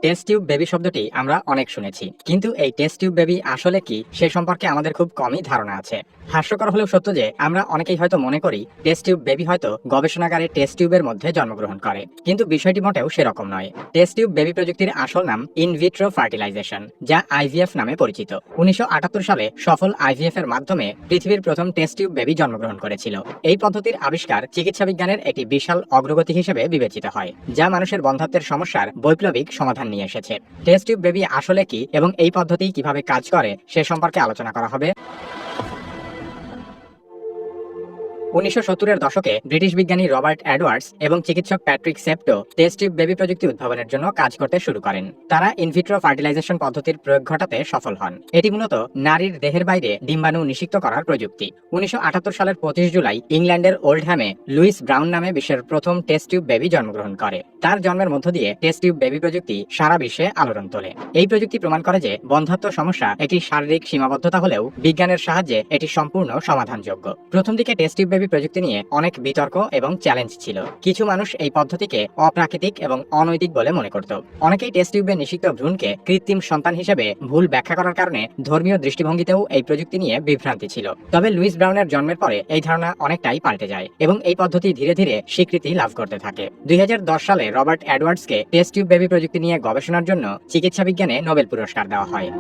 Test tube baby শব্দটি আমরা অনেক শুনেছি, কিন্তু এই টেস্ট টিউব বেবি আসলে কি সে সম্পর্কে আমাদের খুব কমই ধারণা আছে। হাস্যকর হলেও সত্য যে আমরা অনেকেই হয়তো মনে করি টেস্ট টিউব বেবি হয়তো গবেষণাগারে টেস্ট টিউবের মধ্যে জন্মগ্রহণ করে, কিন্তু বিষয়টি মোটেও সেরকম নয়। টেস্ট টিউব বেবি প্রযুক্তির আসল নাম ইনভিট্রো ফার্টিলাইজেশন, যা আইভিএফ নামে পরিচিত। 1978 সালে সফল আইভিএফ এর মাধ্যমে পৃথিবীর প্রথম টেস্ট টিউব বেবি জন্মগ্রহণ করেছিল। এই পদ্ধতির আবিষ্কার চিকিৎসা বিজ্ঞানের একটি বিশাল অগ্রগতি হিসেবে বিবেচিত হয়, যা মানুষের বন্ধ্যাত্বের সমস্যার বৈপ্লবিক সমাধান নিয়ে এসেছে। টেস্ট টিউব বেবি আসলে কি এবং এই পদ্ধতি কিভাবে কাজ করে সে সম্পর্কে আলোচনা করা হবে। 1970-এর দশকে ব্রিটিশ বিজ্ঞানী রবার্ট এডওয়ার্ডস এবং চিকিৎসক প্যাট্রিক সেপ্টো টেস্ট টিউব বেবি প্রযুক্তি উদ্ভাবনের জন্য কাজ করতে শুরু করেন। তারা ইনভিট্রো ফার্টিলাইজেশন পদ্ধতির প্রয়োগ ঘটাতে সফল হন। এটি মূলত নারীর দেহের বাইরে ডিম্বাণু নিষিক্ত করার প্রযুক্তি। 1978 সালের 25 জুলাই ইংল্যান্ডের ওল্ডহ্যামে লুইস ব্রাউন নামে বিশ্বের প্রথম টেস্ট টিউব বেবি জন্মগ্রহণ করে। তার জন্মের মধ্য দিয়ে টেস্ট টিউব বেবি প্রযুক্তি সারা বিশ্বে আলোড়ন তোলে। এই প্রযুক্তি প্রমাণ করে যে বন্ধ্যাত্ব সমস্যা একটি শারীরিক সীমাবদ্ধতা হলেও বিজ্ঞানের সাহায্যে এটি সম্পূর্ণ সমাধানযোগ্য। প্রথম দিকে টেস্ট টিউব বেবি প্রযুক্তি নিয়ে অনেক বিতর্ক এবং চ্যালেঞ্জ ছিল। কিছু মানুষ এই পদ্ধতিকে অপ্রাকৃতিক এবং অনৈতিক বলে মনে করত। অনেকেই টেস্ট টিউবে নিষিক্ত ভ্রূণকে কৃত্রিম সন্তান হিসেবে ভুল ব্যাখ্যা করার কারণে ধর্মীয় দৃষ্টিভঙ্গিতেও এই প্রযুক্তি নিয়ে বিভ্রান্তি ছিল। তবে লুইস ব্রাউনের জন্মের পরে এই ধারণা অনেকটাই পাল্টে যায় এবং এই পদ্ধতি ধীরে ধীরে স্বীকৃতি লাভ করতে থাকে। 2010 সালে রবার্ট এডওয়ার্ডসকে টেস্ট টিউব বেবি প্রযুক্তি নিয়ে গবেষণার জন্য চিকিৎসা বিজ্ঞানে নোবেল পুরস্কার দেওয়া হয়।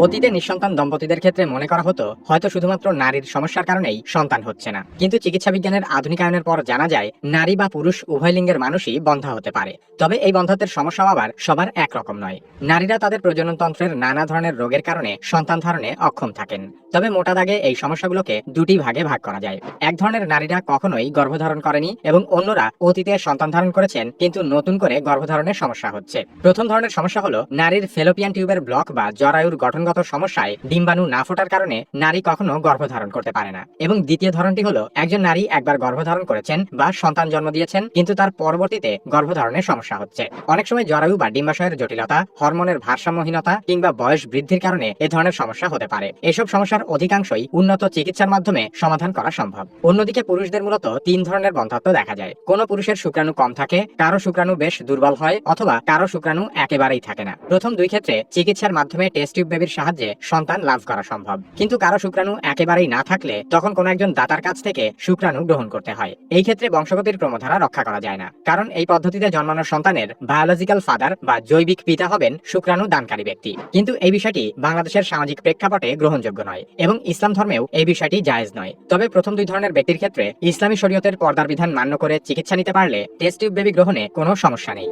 অতীতে নিঃসন্তান দম্পতিদের ক্ষেত্রে মনে করা হতো হয়তো শুধুমাত্র নারীর সমস্যার কারণেই সন্তান হচ্ছে না, কিন্তু চিকিৎসা বিজ্ঞানের আধুনিকায়নের পর জানা যায় নারী বা পুরুষ উভয় লিঙ্গের মানুষই বন্ধ্যা হতে পারে। তবে এই বন্ধ্যত্বের সমস্যা আবার সবার একরকম নয়। নারীরা তাদের প্রজননতন্ত্রের নানা ধরনের রোগের কারণে সন্তান ধারণে অক্ষম থাকেন। তবে মোটা দাগে এই সমস্যাগুলোকে দুটি ভাগে ভাগ করা যায়। এক ধরনের নারীরা কখনোই গর্ভধারণ করেনি এবং অন্যরা অতীতে সন্তান ধারণ করেছেন কিন্তু নতুন করে গর্ভধারণের সমস্যা হচ্ছে। প্রথম ধরনের সমস্যা হলো নারীর ফেলোপিয়ান টিউবের ব্লক বা জরায়ুর গঠনগত সমস্যায় ডিম্বাণু না ফোটার কারণে নারী কখনো গর্ভধারণ করতে পারে না। এবং দ্বিতীয় ধরনটি হলো একজন নারী একবার গর্ভধারণ করেছেন বা সন্তান জন্ম দিয়েছেন কিন্তু তার পরবর্তীতে গর্ভধারণের সমস্যা হচ্ছে। অনেক সময় জরায়ু বা ডিম্বাশয়ের জটিলতা, হরমোনের ভারসাম্যহীনতা কিংবা বয়স বৃদ্ধির কারণে এ ধরনের সমস্যা হতে পারে। এসব সমস্যার অধিকাংশই উন্নত চিকিৎসার মাধ্যমে সমাধান করা সম্ভব। অন্যদিকে পুরুষদের মূলত তিন ধরনের বন্ধ্যাত্ব দেখা যায়। কোনো পুরুষের শুক্রাণু কম থাকে, কারো শুক্রাণু বেশ দুর্বল হয় অথবা কারো শুক্রাণু একেবারেই থাকে না। প্রথম দুই ক্ষেত্রে চিকিৎসার মাধ্যমে টেস্ট টিউব বেবির সাহায্যে সন্তান লাভ করা সম্ভব, কিন্তু কারো শুক্রাণু একেবারেই না থাকলে তখন কোনো একজন দাতার কাছ থেকে শুক্রাণু গ্রহণ করতে হয়। এই ক্ষেত্রে বংশগতির ক্রমধারা রক্ষা করা যায় না, কারণ এই পদ্ধতিতে জন্মানো সন্তানের বায়োলজিক্যাল ফাদার বা জৈবিক পিতা হবেন শুক্রাণু দানকারী ব্যক্তি। কিন্তু এই বিষয়টি বাংলাদেশের সামাজিক প্রেক্ষাপটে গ্রহণযোগ্য নয় এবং ইসলাম ধর্মেও এই বিষয়টি জায়েজ নয়। তবে প্রথম দুই ধরনের ব্যক্তির ক্ষেত্রে ইসলামী শরীয়তের পর্দার বিধান মান্য করে চিকিৎসা নিতে পারলে টেস্ট টিউব বেবি গ্রহণে কোনো সমস্যা নেই।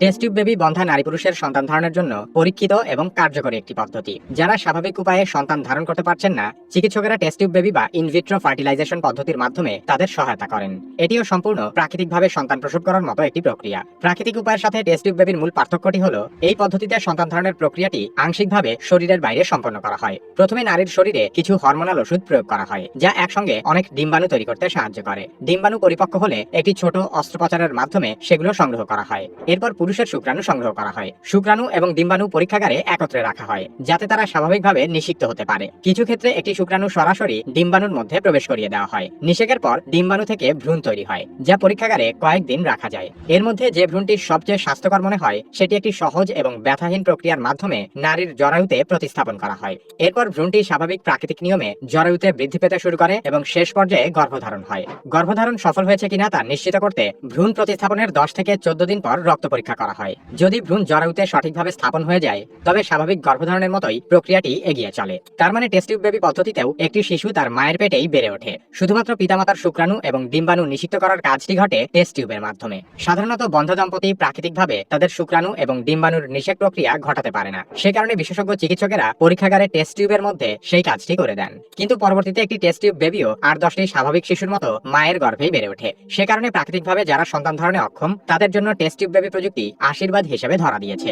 টেস্ট টিউব বেবি বন্ধ্যা নারী পুরুষের সন্তান ধারণের জন্য পরীক্ষিত এবং কার্যকরী একটি পদ্ধতি। যারা স্বাভাবিক উপায়ে সন্তান ধারণ করতে পারছেন না, চিকিৎসকেরা টেস্ট টিউব বেবি বা ইনভিট্রো ফার্টিলাইজেশন পদ্ধতির মাধ্যমে তাদের সহায়তা করেন। এটিও সম্পূর্ণ প্রাকৃতিকভাবে সন্তান প্রসব করার মতো একটি প্রক্রিয়া। প্রাকৃতিক উপায়ের সাথে টেস্ট টিউব বেবির মূল পার্থক্যটি হলো এই পদ্ধতিতে সন্তান ধারণের প্রক্রিয়াটি আংশিকভাবে শরীরের বাইরে সম্পন্ন করা হয়। প্রথমে নারীর শরীরে কিছু হরমোনাল ওষুধ প্রয়োগ করা হয়, যা একসঙ্গে অনেক ডিম্বাণু তৈরি করতে সাহায্য করে। ডিম্বাণু পরিপক্ক হলে একটি ছোট অস্ত্রোপচারের মাধ্যমে সেগুলো সংগ্রহ করা হয়। এরপর পুরুষের শুক্রাণু সংগ্রহ করা হয়। শুক্রাণু এবং ডিম্বাণু পরীক্ষাগারে একত্রে রাখা হয় যাতে তারা স্বাভাবিকভাবে নিষিক্ত হতে পারে। কিছু ক্ষেত্রে একটি শুক্রাণু সরাসরি ডিম্বাণুর মধ্যে প্রবেশ করিয়ে দেওয়া হয়। নিষেকের পর ডিম্বাণু থেকে ভ্রূণ তৈরি হয়, যা পরীক্ষাগারে কয়েকদিন রাখা যায়। এর মধ্যে যে ভ্রূণটি সবচেয়ে স্বাস্থ্যকর মনে হয় সেটি একটি সহজ এবং ব্যথাহীন প্রক্রিয়ার মাধ্যমে নারীর জরায়ুতে প্রতিস্থাপন করা হয়। এরপর ভ্রূণটি স্বাভাবিক প্রাকৃতিক নিয়মে জরায়ুতে বৃদ্ধি পেতে শুরু করে এবং শেষ পর্যায়ে গর্ভধারণ হয়। গর্ভধারণ সফল হয়েছে কিনা তা নিশ্চিত করতে ভ্রূণ প্রতিস্থাপনের 10 থেকে 14 দিন পর রক্ত পরীক্ষা করা হয়। যদি ভ্রূণ জরায়ুতে সঠিকভাবে স্থাপন হয়ে যায় তবে স্বাভাবিক গর্ভধারণের মতোই প্রক্রিয়াটি এগিয়ে চলে। তার মানে টেস্ট টিউব বেবি পদ্ধতিতেও একটি শিশু তার মায়ের পেটেই বেড়ে ওঠে। শুধুমাত্র পিতামাতার শুক্রাণু এবং ডিম্বাণু নিষিক্ত করার কাজটি ঘটে টেস্ট টিউবের মাধ্যমে। সাধারণত বন্ধ দম্পতি প্রাকৃতিকভাবে তাদের শুক্রাণু এবং ডিম্বাণুর নিষেক প্রক্রিয়া ঘটাতে পারে না। সে কারণে বিশেষজ্ঞ চিকিৎসকেরা পরীক্ষাগারে টেস্ট টিউবের মধ্যে সেই কাজটি করে দেন। কিন্তু পরবর্তীতে একটি টেস্ট টিউব বেবিও 8-10টি স্বাভাবিক শিশুর মতো মায়ের গর্ভেই বেড়ে ওঠে। সে কারণে প্রাকৃতিকভাবে যারা সন্তান ধারণে অক্ষম তাদের জন্য টেস্ট টিউব বেবি প্রযুক্তি আশীর্বাদ হিসেবে ধরা দিয়েছে।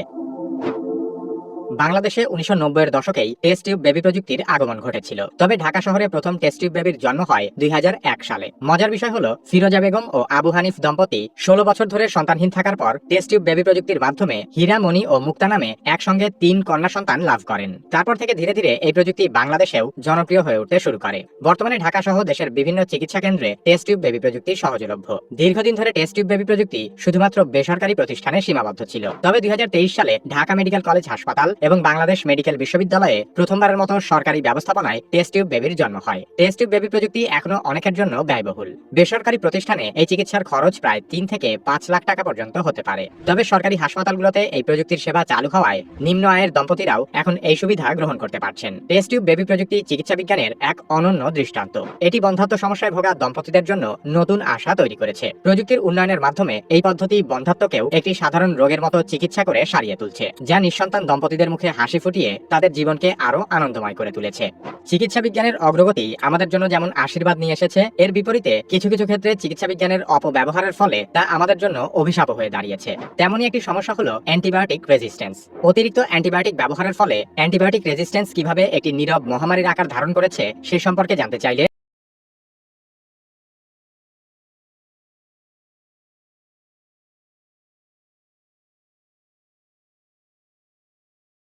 বাংলাদেশে 1990 এর দশকেই টেস্ট টিউব বেবি প্রযুক্তির আগমন ঘটেছিল। তবে ঢাকা শহরে প্রথম টেস্ট টিউব বেবির জন্ম হয় 2001 সালে। মজার বিষয় হলো ফিরোজা বেগম ও আবু হানিফ দম্পতি 16 বছর ধরে সন্তানহীন থাকার পর টেস্ট টিউব বেবি প্রযুক্তির মাধ্যমে হীরা, মণি ও মুক্তা নামে একসঙ্গে 3 কন্যা সন্তান লাভ করেন। তারপর থেকে ধীরে ধীরে এই প্রযুক্তি বাংলাদেশেও জনপ্রিয় হয়ে উঠতে শুরু করে। বর্তমানে ঢাকা সহ দেশের বিভিন্ন চিকিৎসা কেন্দ্রে টেস্ট টিউব বেবি প্রযুক্তি সহজলভ্য। দীর্ঘদিন ধরে টেস্ট টিউব বেবি প্রযুক্তি শুধুমাত্র বেসরকারি প্রতিষ্ঠানে সীমাবদ্ধ ছিল। তবে 2023 সালে ঢাকা মেডিকেল কলেজ হাসপাতাল এবং বাংলাদেশ মেডিকেল বিশ্ববিদ্যালয়ে প্রথমবারের মতো সরকারি ব্যবস্থাপনায় টেস্ট টিউব বেবির জন্ম হয়। টেস্ট টিউব বেবি প্রযুক্তি এখনো অনেকের জন্য ব্যয়বহুল। বেসরকারি প্রতিষ্ঠানে এই চিকিৎসার খরচ প্রায় 3 থেকে 5 লাখ টাকা পর্যন্ত হতে পারে। তবে সরকারি হাসপাতালগুলোতে এই প্রযুক্তির সেবা চালু হওয়ায় নিম্ন আয়ের দম্পতিরাও এখন এই সুবিধা গ্রহণ করতে পারছেন। টেস্ট টিউব বেবি প্রযুক্তি চিকিৎসা বিজ্ঞানের এক অনন্য দৃষ্টান্ত। এটি বন্ধ্যাত্ব সমস্যায় ভোগা দম্পতিদের জন্য নতুন আশা তৈরি করেছে। প্রযুক্তির উন্নয়নের মাধ্যমে এই পদ্ধতি বন্ধ্যাত্বকেও একটি সাধারণ রোগের মতো চিকিৎসা করে সারিয়ে তুলছে, যা নিঃসন্তান দম্পতিদের মুখে হাসি ফুটিয়ে তাদের জীবনকে আরো আনন্দময় করে তুলেছে। চিকিৎসা বিজ্ঞানের অগ্রগতি আমাদের জন্য যেমন আশীর্বাদ নিয়ে এসেছে, এর বিপরীতে কিছু কিছু ক্ষেত্রে চিকিৎসা বিজ্ঞানের অপব্যবহারের ফলে তা আমাদের জন্য অভিশাপ হয়ে দাঁড়িয়েছে। তেমনই একটি সমস্যা হলো অ্যান্টিবায়োটিক রেজিস্ট্যান্স। অতিরিক্ত অ্যান্টিবায়োটিক ব্যবহারের ফলে অ্যান্টিবায়োটিক রেজিস্ট্যান্স কিভাবে একটি নীরব মহামারীর আকার ধারণ করেছে সে সম্পর্কে জানতে চাইলে